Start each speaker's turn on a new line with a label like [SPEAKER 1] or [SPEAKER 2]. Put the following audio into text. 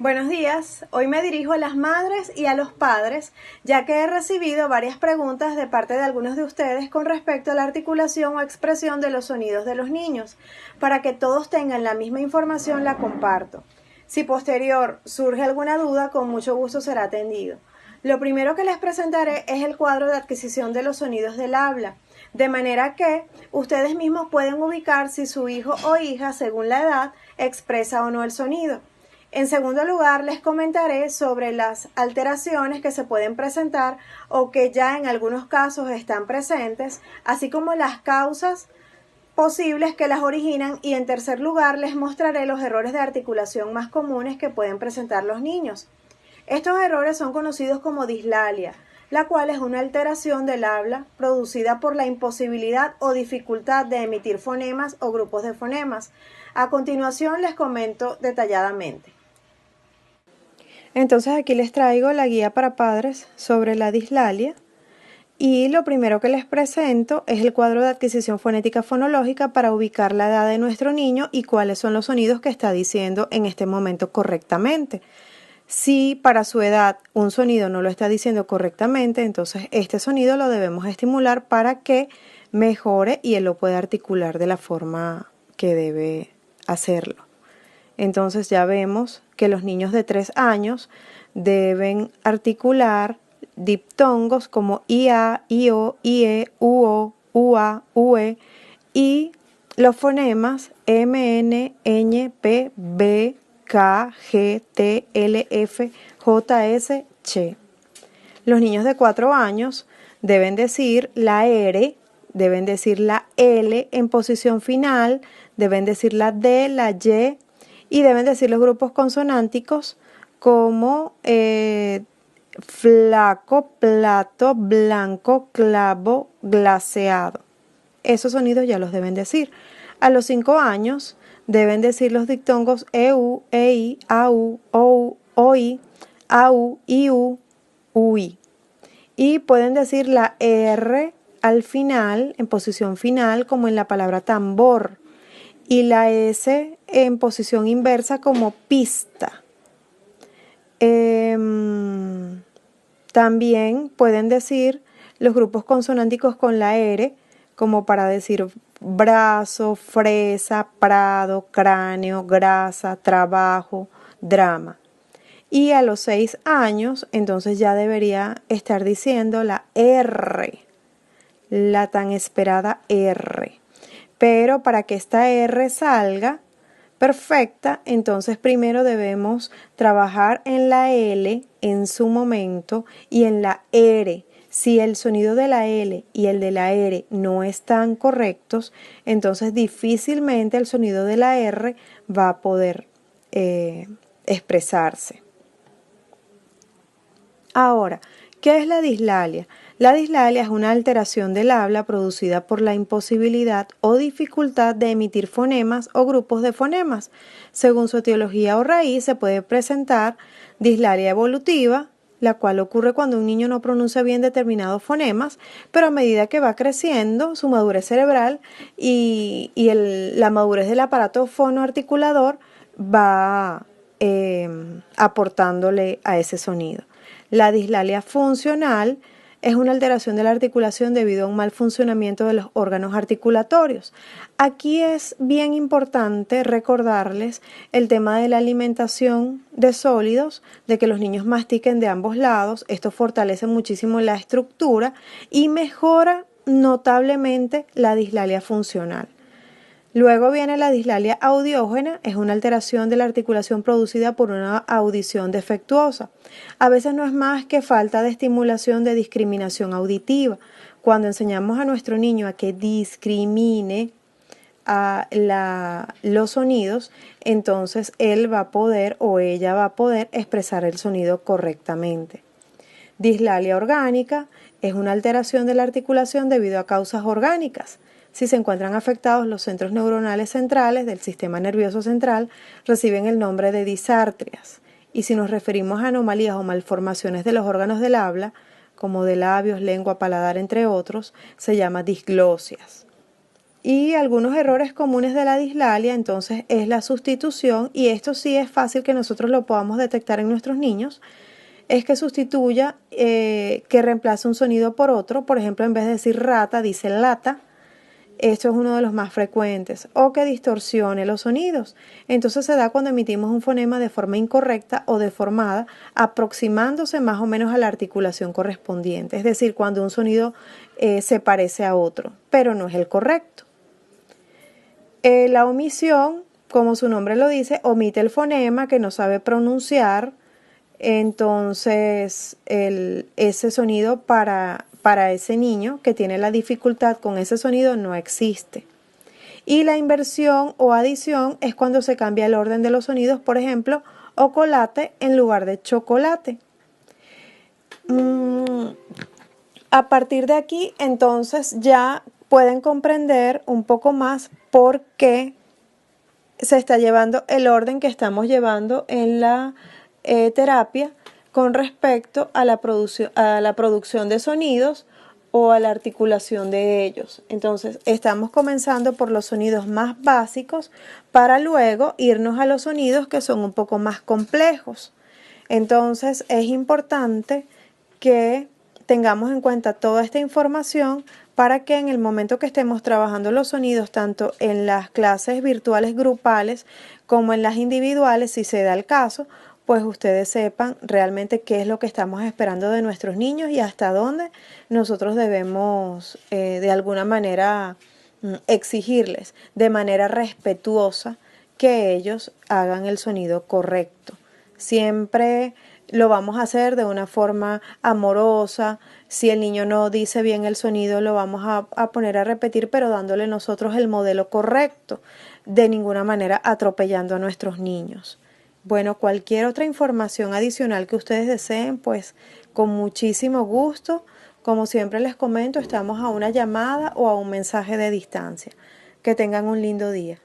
[SPEAKER 1] Buenos días, hoy me dirijo a las madres y a los padres, ya que he recibido varias preguntas de parte de algunos de ustedes con respecto a la articulación o expresión de los sonidos de los niños. Para que todos tengan la misma información, la comparto. Si posterior surge alguna duda, con mucho gusto será atendido. Lo primero que les presentaré es el cuadro de adquisición de los sonidos del habla, de manera que ustedes mismos pueden ubicar si su hijo o hija, según la edad, expresa o no el sonido. En segundo lugar, les comentaré sobre las alteraciones que se pueden presentar o que ya en algunos casos están presentes, así como las causas posibles que las originan, y en tercer lugar les mostraré los errores de articulación más comunes que pueden presentar los niños. Estos errores son conocidos como dislalia, la cual es una alteración del habla producida por la imposibilidad o dificultad de emitir fonemas o grupos de fonemas. A continuación les comento detalladamente. Entonces aquí les traigo la guía para padres sobre la dislalia y lo primero que les presento es el cuadro de adquisición fonética fonológica para ubicar la edad de nuestro niño y cuáles son los sonidos que está diciendo en este momento correctamente. Si para su edad un sonido no lo está diciendo correctamente, entonces este sonido lo debemos estimular para que mejore y él lo pueda articular de la forma que debe hacerlo. Entonces ya vemos que los niños de 3 años deben articular diptongos como IA, IO, IE, UO, UA, UE y los fonemas MN, ñ, P, B, K, G, T, L, F, J, S, Ch. Los niños de 4 años deben decir la R, deben decir la L en posición final, deben decir la D, la Y, y deben decir los grupos consonánticos como flaco, plato, blanco, clavo, glaseado. Esos sonidos ya los deben decir. A los 5 años deben decir los diptongos EU, EI, AU, OU, OI, AU, IU, UI. Y pueden decir la R al final, en posición final, como en la palabra tambor, y la S en posición inversa como pista. También pueden decir los grupos consonánticos con la R, como para decir brazo, fresa, prado, cráneo, grasa, trabajo, drama. Y a los 6 años, entonces ya debería estar diciendo la R, la tan esperada R. Pero para que esta R salga perfecta, entonces primero debemos trabajar en la L en su momento y en la R. Si el sonido de la L y el de la R no están correctos, entonces difícilmente el sonido de la R va a poder expresarse. Ahora, ¿qué es la dislalia? La dislalia es una alteración del habla producida por la imposibilidad o dificultad de emitir fonemas o grupos de fonemas. Según su etiología o raíz, se puede presentar dislalia evolutiva, la cual ocurre cuando un niño no pronuncia bien determinados fonemas, pero a medida que va creciendo su madurez cerebral y la madurez del aparato fonoarticulador va aportándole a ese sonido. La dislalia funcional es una alteración de la articulación debido a un mal funcionamiento de los órganos articulatorios. Aquí es bien importante recordarles el tema de la alimentación de sólidos, de que los niños mastiquen de ambos lados. Esto fortalece muchísimo la estructura y mejora notablemente la dislalia funcional. Luego viene la dislalia audiógena, es una alteración de la articulación producida por una audición defectuosa. A veces no es más que falta de estimulación de discriminación auditiva. Cuando enseñamos a nuestro niño a que discrimine los sonidos, entonces él va a poder o ella va a poder expresar el sonido correctamente. Dislalia orgánica es una alteración de la articulación debido a causas orgánicas. Si se encuentran afectados los centros neuronales centrales del sistema nervioso central, reciben el nombre de disartrias. Y si nos referimos a anomalías o malformaciones de los órganos del habla, como de labios, lengua, paladar, entre otros, se llama disglosias. Y algunos errores comunes de la dislalia, entonces, es la sustitución, y esto sí es fácil que nosotros lo podamos detectar en nuestros niños, es que sustituya, que reemplace un sonido por otro. Por ejemplo, en vez de decir rata, dice lata. Esto es uno de los más frecuentes. O que distorsione los sonidos. Entonces se da cuando emitimos un fonema de forma incorrecta o deformada, aproximándose más o menos a la articulación correspondiente. Es decir, cuando un sonido se parece a otro, pero no es el correcto. La omisión, como su nombre lo dice, omite el fonema que no sabe pronunciar. Entonces, ese sonido para ese niño que tiene la dificultad con ese sonido no existe. Y la inversión o adición es cuando se cambia el orden de los sonidos, por ejemplo, ocolate en lugar de chocolate. A partir de aquí, entonces, ya pueden comprender un poco más por qué se está llevando el orden que estamos llevando en la terapia con respecto a la producción de sonidos o a la articulación de ellos. Entonces, estamos comenzando por los sonidos más básicos para luego irnos a los sonidos que son un poco más complejos. Entonces, es importante que tengamos en cuenta toda esta información para que en el momento que estemos trabajando los sonidos, tanto en las clases virtuales grupales como en las individuales, si se da el caso, pues ustedes sepan realmente qué es lo que estamos esperando de nuestros niños y hasta dónde nosotros debemos de alguna manera exigirles de manera respetuosa que ellos hagan el sonido correcto. Siempre lo vamos a hacer de una forma amorosa. Si el niño no dice bien el sonido, lo vamos a poner a repetir, pero dándole nosotros el modelo correcto, de ninguna manera atropellando a nuestros niños. Bueno, cualquier otra información adicional que ustedes deseen, pues con muchísimo gusto. Como siempre les comento, estamos a una llamada o a un mensaje de distancia. Que tengan un lindo día.